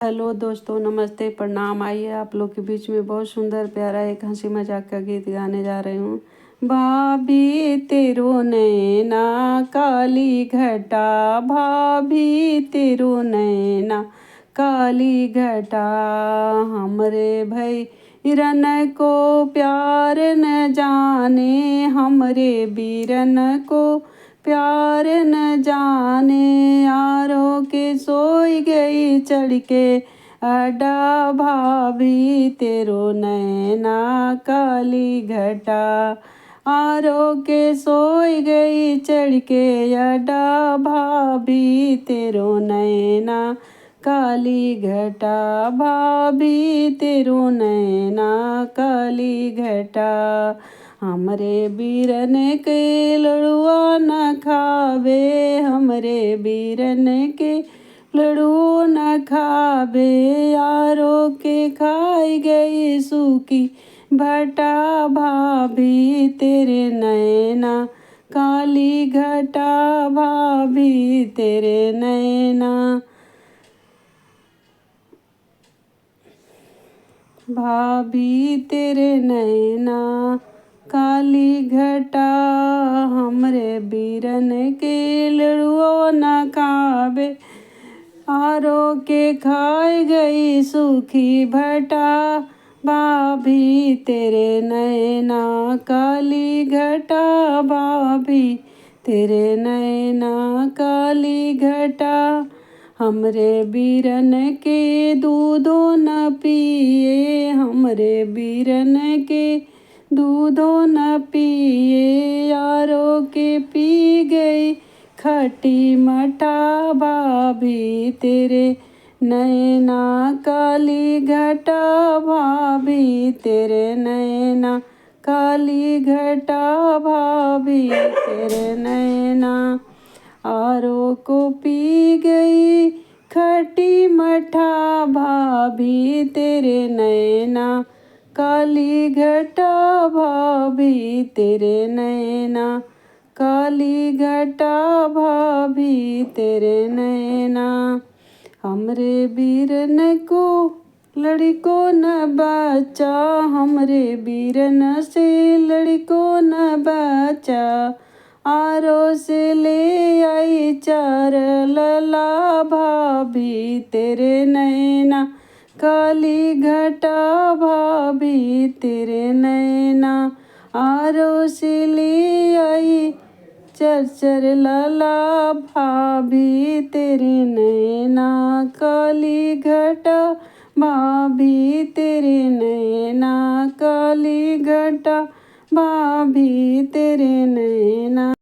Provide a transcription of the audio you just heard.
Hello दोस्तों, नमस्ते, प्रणाम। आइए आप लोग के बीच में बहुत सुंदर प्यारा एक हंसी मजाक का गीत गाने जा रही हूँ। भाभी तेरो नैना काली घटा, भाभी तेरो नैना काली घटा, हमरे भई रन को प्यार न जाने, हमरे बीरन को प्यार न जाने, आरो के सोई गई चढ़ के अड्डा, भाभी तेरो नैना काली घटा, आरो के सोई गई चढ़ के अड्डा, भाभी तेरो नैना काली घटा, भाभी तेरो नैना काली घटा, हमरे बीरन के लड़ुआ न खावे, हमरे बीरन के लड़ुओ न खावे, यारो के खाई गई सूखी भटा, भाभी तेरे नैना काली घटा, भाभी तेरे नैना, भाभी तेरे नैना काली घटा, हमरे बीरन के लड़ुओ न खावे, आरो के खाई गई सूखी भटा, भाभी तेरे नैना काली घटा, भाभी तेरे नैना काली घटा, हमरे बीरन के दूधो न पिए, हमरे बीरन के दूधो न पिए, यारो के पी गई खटी मठा, भाभी तेरे नैना काली घटा, भाभी तेरे नैना काली घटा, भाभी तेरे नैना, आरो को पी गई खटी मठा, भाभी तेरे नैना काली घटा, भाभी तेरे नैना काली घटा, भाभी तेरे नैना, हमरे बीरन को लड़को न बचा, हमरे बीरन से लड़को न बचा, आरो से ले आई चार लला, भाभी तेरे नैना काली घटा, भाभी तेरे नैना, आरो से ले आई चर लाला, भाभी तेरे नैना काली घटा, भाभी तेरे नैना काली घटा, भाभी तेरे नैना।